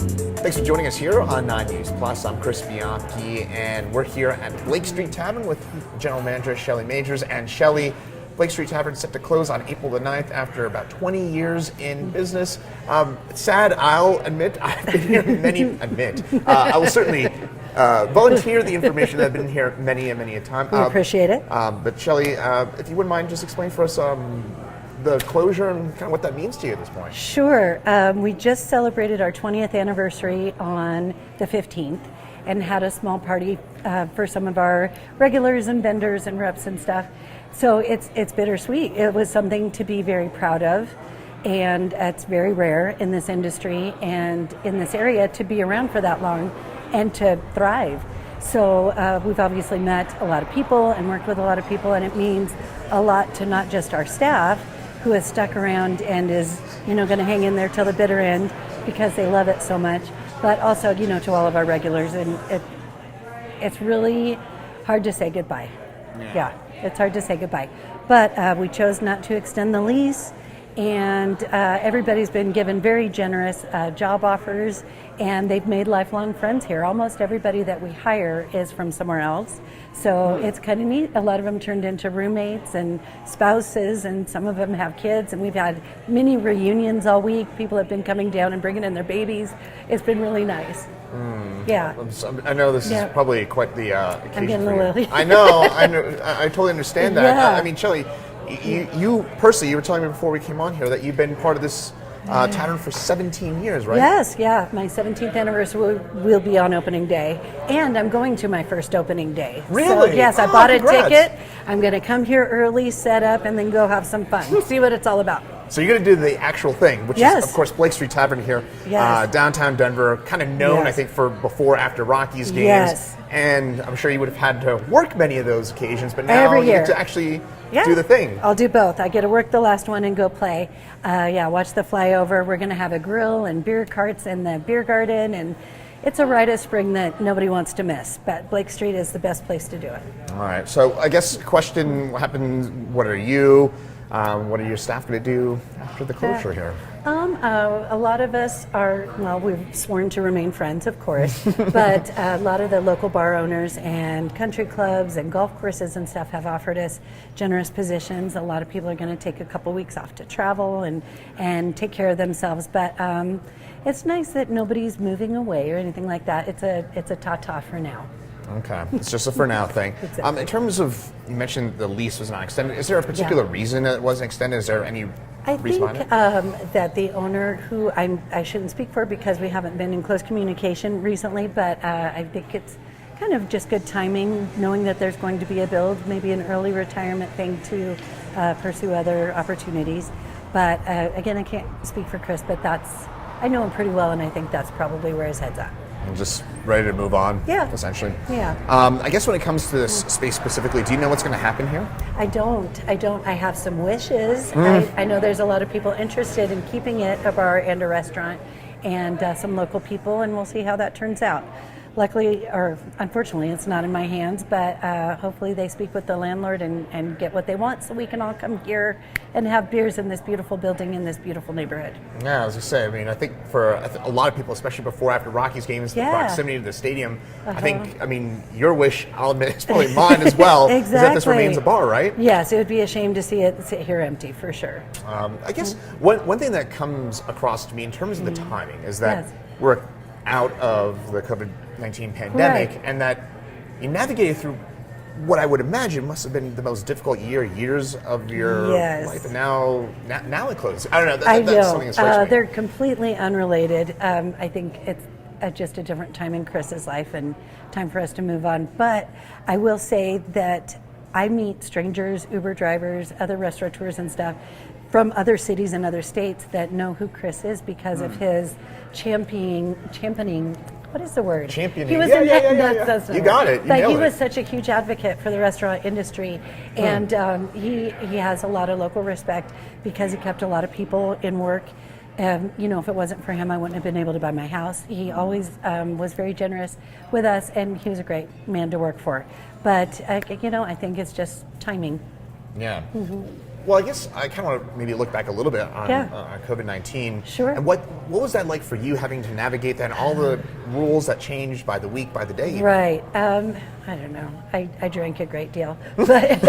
Thanks for joining us here on 9 News Plus. I'm Chris Bianchi, and we're here at Blake Street Tavern with General Manager Shelley Majeres. And Shelley, Blake Street Tavern is set to close on April the 9th after about 20 years in business. Sad, I'll admit, I've been here I will certainly volunteer the information that I've been here many a time. We appreciate it. But Shelley, if you wouldn't mind, just explain for us the closure and kind of what that means to you at this point. Sure. We just celebrated our 20th anniversary on the 15th and had a small party for some of our regulars and vendors and reps and stuff. So it's bittersweet. It was something to be very proud of, and it's very rare in this industry and in this area to be around for that long and to thrive. So we've obviously met a lot of people and worked with a lot of people, and it means a lot to not just our staff, who has stuck around and is, going to hang in there till the bitter end because they love it so much, but also, to all of our regulars. And it's really hard to say goodbye. Yeah, it's hard to say goodbye. But we chose not to extend the lease, and everybody's been given very generous job offers, and they've made lifelong friends here. Almost everybody that we hire is from somewhere else. So it's kind of neat. A lot of them turned into roommates and spouses, and some of them have kids, and we've had mini reunions all week. People have been coming down and bringing in their babies. It's been really nice. Yeah. I know this is probably quite the occasion. I'm getting for a little. You. I know. I totally understand that. Yeah. I mean, Shelley, you personally, you were telling me before we came on here that you've been part of this tavern for 17 years, right? Yes, yeah. My 17th anniversary will be on opening day, and I'm going to my first opening day. Really? So, yes, I bought a congrats. ticket. I'm going to come here early, set up, and then go have some fun. See what it's all about. So you're going to do the actual thing, which is, of course, Blake Street Tavern here, downtown Denver, kind of known, I think, for before, after Rockies games. Yes. And I'm sure you would have had to work many of those occasions, but now Every you year. get to actually do the thing. I'll do both. I get to work the last one and go play. Watch the flyover. We're going to have a grill and beer carts in the beer garden, and it's a rite of spring that nobody wants to miss. But Blake Street is the best place to do it. All right. So I guess question, what happens, what are your staff going to do after the closure here? A lot of us are, we've sworn to remain friends, of course, but a lot of the local bar owners and country clubs and golf courses and stuff have offered us generous positions. A lot of people are going to take a couple weeks off to travel and take care of themselves, but it's nice that nobody's moving away or anything like that. It's a ta-ta for now. Okay, it's just a for now thing. Exactly. In terms of, you mentioned the lease was not extended. Is there a particular reason that it wasn't extended? Is there any reason behind it? I think that the owner, who I shouldn't speak for because we haven't been in close communication recently, but I think it's kind of just good timing, knowing that there's going to be a build, maybe an early retirement thing to pursue other opportunities. But again, I can't speak for Chris, but I know him pretty well, and I think that's probably where his head's at. I'm just ready to move on, essentially. Yeah. I guess when it comes to this space specifically, do you know what's going to happen here? I don't. I have some wishes. I know there's a lot of people interested in keeping it a bar and a restaurant, and some local people, and we'll see how that turns out. Luckily, or unfortunately, it's not in my hands, but hopefully they speak with the landlord and get what they want so we can all come here and have beers in this beautiful building in this beautiful neighborhood. Yeah, as I say, I mean, I think for a lot of people, especially before after Rockies games, the proximity to the stadium, I think, your wish, I'll admit, is probably mine as well, is that this remains a bar, right? Yes, it would be a shame to see it sit here empty, for sure. I guess one thing that comes across to me in terms of the timing is that we're out of the COVID-19 pandemic, and that you navigated through what I would imagine must have been the most difficult years of your life, and now it closes. I don't know. That's something that strikes me. They're completely unrelated. I think it's just a different time in Chris's life and time for us to move on. But I will say that I meet strangers, Uber drivers, other restaurateurs and stuff from other cities and other states that know who Chris is because of his championing. What is the word? Championing. He was That's you got it. But he was such a huge advocate for the restaurant industry, and he has a lot of local respect because he kept a lot of people in work. If it wasn't for him, I wouldn't have been able to buy my house. He always was very generous with us, and he was a great man to work for. But I think it's just timing. Yeah. Well, I guess I kind of want to maybe look back a little bit on COVID-19. Sure. And what was that like for you, having to navigate that, and all the rules that changed by the week, by the day? Right. I don't know. I drank a great deal, but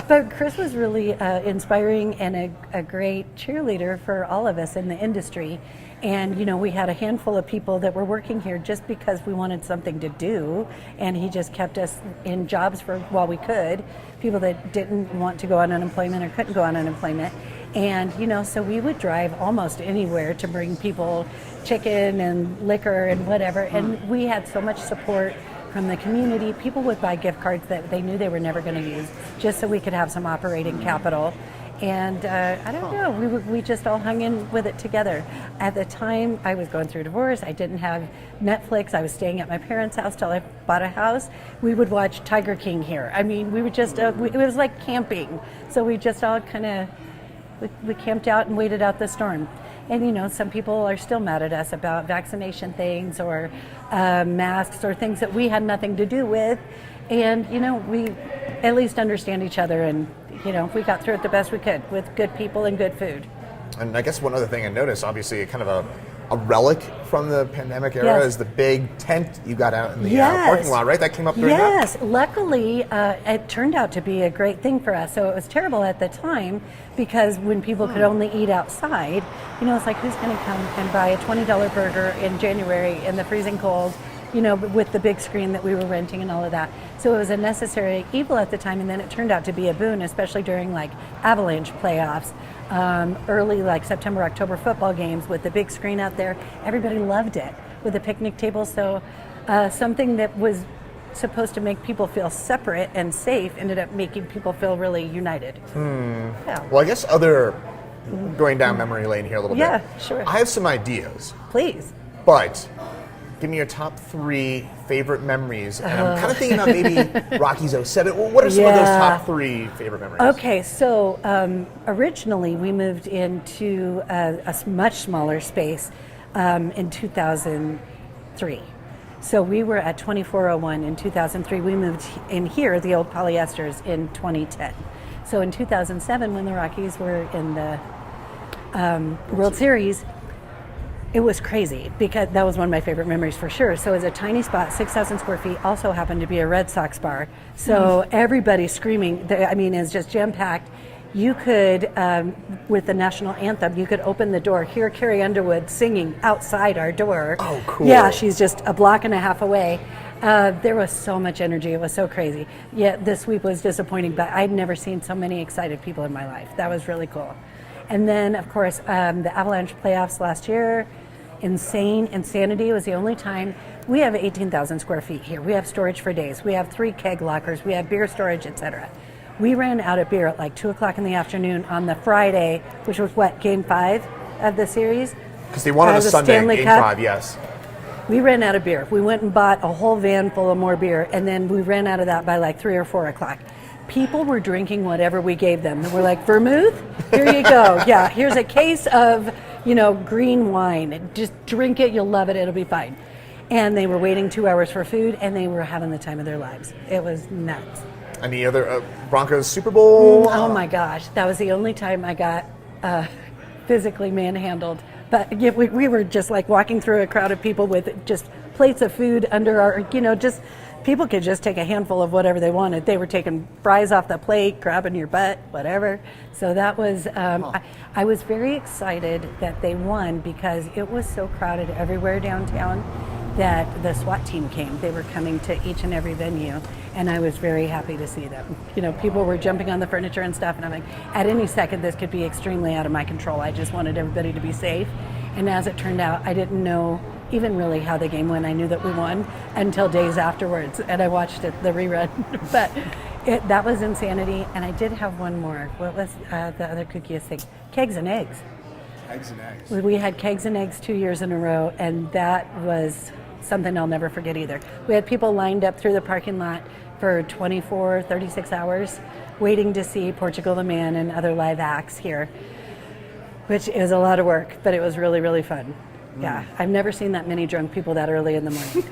but Chris was really inspiring and a great cheerleader for all of us in the industry. And, you know, we had a handful of people that were working here just because we wanted something to do, and he just kept us in jobs for while we could, people that didn't want to go on unemployment or couldn't go on unemployment. And, you know, so we would drive almost anywhere to bring people chicken and liquor and whatever. And we had so much support from the community. People would buy gift cards that they knew they were never going to use just so we could have some operating capital. And I don't know, we just all hung in with it together. At the time, I was going through divorce. I didn't have Netflix. I was staying at my parents' house till I bought a house. We would watch Tiger King here. I mean, we would just, it was like camping. So we just all kind of, we camped out and waited out the storm. And, you know, some people are still mad at us about vaccination things or masks or things that we had nothing to do with. And, you know, we at least understand each other, and, you know, we got through it the best we could with good people and good food. And I guess one other thing I noticed, obviously, kind of a relic from the pandemic era is the big tent you got out in the parking lot, right? That came up during that? Yes, luckily it turned out to be a great thing for us. So it was terrible at the time because when people could only eat outside, you know, it's like, who's going to come and buy a $20 burger in January in the freezing cold, you know, with the big screen that we were renting and all of that. So it was a necessary evil at the time, and then it turned out to be a boon, especially during like Avalanche playoffs, early like September, October football games with the big screen out there. Everybody loved it with the picnic table. So something that was supposed to make people feel separate and safe ended up making people feel really united. Yeah. Well, I guess going down memory lane here a little bit. Yeah, sure. I have some ideas. Please. But give me your top 3 favorite memories. And I'm kind of thinking about maybe Rockies 07. What are some of those top 3 favorite memories? Okay, so originally we moved into a much smaller space in 2003. So we were at 2401 in 2003. We moved in here, the old polyesters, in 2010. So in 2007, when the Rockies were in the World Series, it was crazy because that was one of my favorite memories for sure. So it was a tiny spot, 6,000 square feet, also happened to be a Red Sox bar. So everybody screaming, I mean, it's just jam-packed. You could, with the national anthem, you could open the door, hear Carrie Underwood singing outside our door. Oh, cool. Yeah, she's just a block and a half away. There was so much energy. It was so crazy. Yeah, this week was disappointing, but I'd never seen so many excited people in my life. That was really cool. And then, of course, the Avalanche playoffs last year, Insanity was the only time. We have 18,000 square feet here. We have storage for days. We have 3 keg lockers. We have beer storage, etc. We ran out of beer at like 2 o'clock in the afternoon on the Friday, which was what, Game 5 of the series? Because they wanted a Sunday, Stanley Game Cup. 5, yes. We ran out of beer. We went and bought a whole van full of more beer, and then we ran out of that by like 3 or 4 o'clock. People were drinking whatever we gave them. And we're like, vermouth? Here you go. Yeah, here's a case of, you know, green wine. Just drink it. You'll love it. It'll be fine. And they were waiting 2 hours for food, and they were having the time of their lives. It was nuts. Any other Broncos Super Bowl? Oh my gosh, that was the only time I got physically manhandled. But yeah, we were just like walking through a crowd of people with just plates of food under our, you know, just people could just take a handful of whatever they wanted. They were taking fries off the plate, grabbing your butt, whatever. So that was, I was very excited that they won because it was so crowded everywhere downtown that the SWAT team came. They were coming to each and every venue, and I was very happy to see them. You know, people were jumping on the furniture and stuff, and I'm like, at any second this could be extremely out of my control. I just wanted everybody to be safe. And as it turned out, I didn't know even really how the game went. I knew that we won until days afterwards, and I watched it, the rerun. But that was Insanity, and I did have one more. What was the other kookiest thing? Kegs and Eggs. Eggs and Eggs. We had Kegs and Eggs 2 years in a row, and that was something I'll never forget either. We had people lined up through the parking lot for 24, 36 hours waiting to see Portugal the Man and other live acts here, which is a lot of work, but it was really, really fun. Yeah, I've never seen that many drunk people that early in the morning.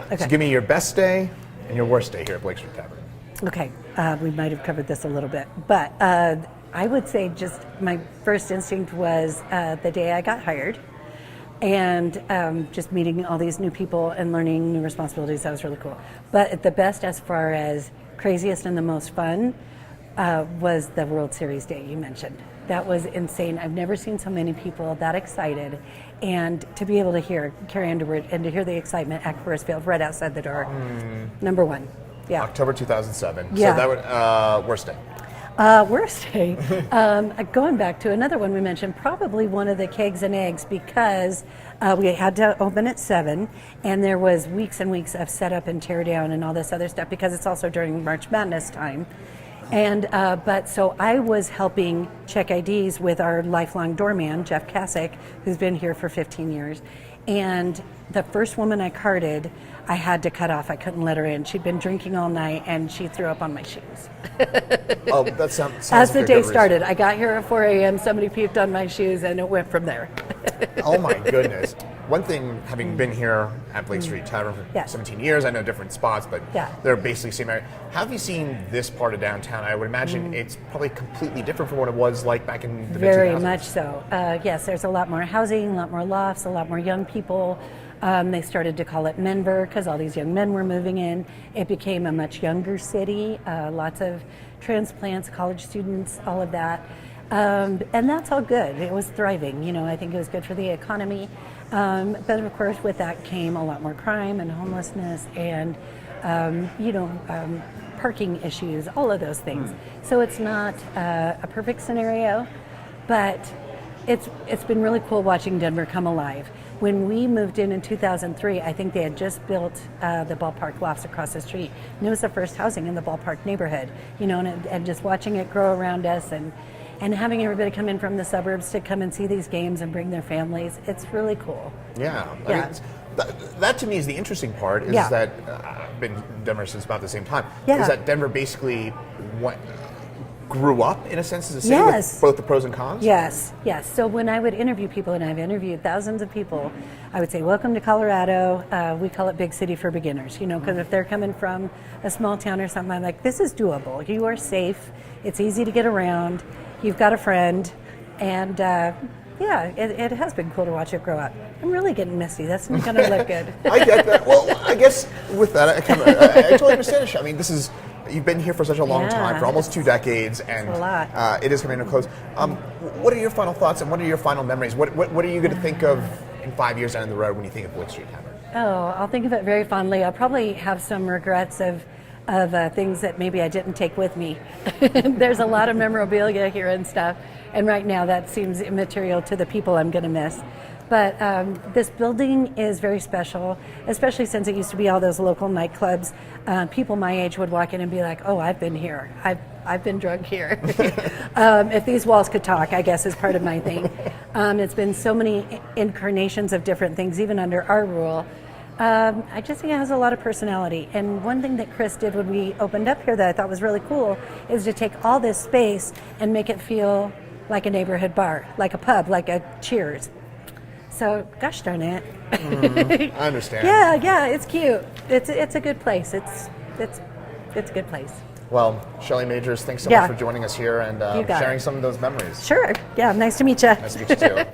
Okay. So give me your best day and your worst day here at Blake Street Tavern. Okay, we might have covered this a little bit, but I would say just my first instinct was the day I got hired, and just meeting all these new people and learning new responsibilities. That was really cool. But the best, as far as craziest and the most fun, was the World Series day you mentioned. That was insane. I've never seen so many people that excited, and to be able to hear Carrie Underwood and to hear the excitement at Coors Field right outside the door, number one. Yeah. October 2007. Yeah. So that would, worst day. Worst day. Going back to another one we mentioned, probably one of the kegs and eggs, because we had to open at 7, and there was weeks and weeks of setup and tear down and all this other stuff, because it's also during March Madness time. And but so I was helping check IDs with our lifelong doorman, Jeff Kasich, who's been here for 15 years. And the first woman I carded, I had to cut off. I couldn't let her in. She'd been drinking all night, and she threw up on my shoes. Oh, that sounds As like the a day good started, I got here at 4 a.m., somebody puked on my shoes, and it went from there. Oh my goodness. One thing, having been here at Blake Street Tavern for Yeah. 17 years, I know different spots, but Yeah. they're basically same area. Have you seen this part of downtown? I would imagine it's probably completely different from what it was like back in the Very mid-2000s. much so. Yes, there's a lot more housing, a lot more lofts, a lot more young people. They started to call it Menver because all these young men were moving in. It became a much younger city, lots of transplants, college students, all of that. And that's all good. It was thriving. I think it was good for the economy. But of course, with that came a lot more crime and homelessness and, parking issues, all of those things. So it's not a perfect scenario, but it's been really cool watching Denver come alive. When we moved in 2003, I think they had just built the ballpark lofts across the street. And it was the first housing in the ballpark neighborhood, and just watching it grow around us and having everybody come in from the suburbs to come and see these games and bring their families. It's really cool. Yeah. Yeah. I mean, that to me is the interesting part, is Yeah. that I've been in Denver since about the same time, Yeah. is that Denver basically grew up, in a sense, as a city Yes. with both the pros and cons? Yes. So when I would interview people, and I've interviewed thousands of people, I would say, welcome to Colorado. We call it big city for beginners, because if they're coming from a small town or something, I'm like, this is doable. You are safe. It's easy to get around. You've got a friend. And it has been cool to watch it grow up. I'm really getting misty. That's not going to look good. I get that. Well, I guess with that, I totally understand it. I mean, you've been here for such a long time, for almost 2 decades, and a lot. It is coming to a close. What are your final thoughts, and what are your final memories? What are you going to think of in 5 years down the road when you think of Blake Street Tavern? Oh, I'll think of it very fondly. I'll probably have some regrets of things that maybe I didn't take with me. There's a lot of memorabilia here and stuff, and right now that seems immaterial to the people I'm going to miss. But this building is very special, especially since it used to be all those local nightclubs. People my age would walk in and be like, oh, I've been here. I've been drunk here. If these walls could talk, I guess is part of my thing. It's been so many incarnations of different things, even under our rule. I just think it has a lot of personality. And one thing that Chris did when we opened up here that I thought was really cool is to take all this space and make it feel like a neighborhood bar, like a pub, like a Cheers. So, gosh darn it. I understand. Yeah, it's cute. It's a good place. It's a good place. Well, Shelley Majeres, thanks so much for joining us here and sharing some of those memories. Sure. Yeah, nice to meet you. Nice to meet you too.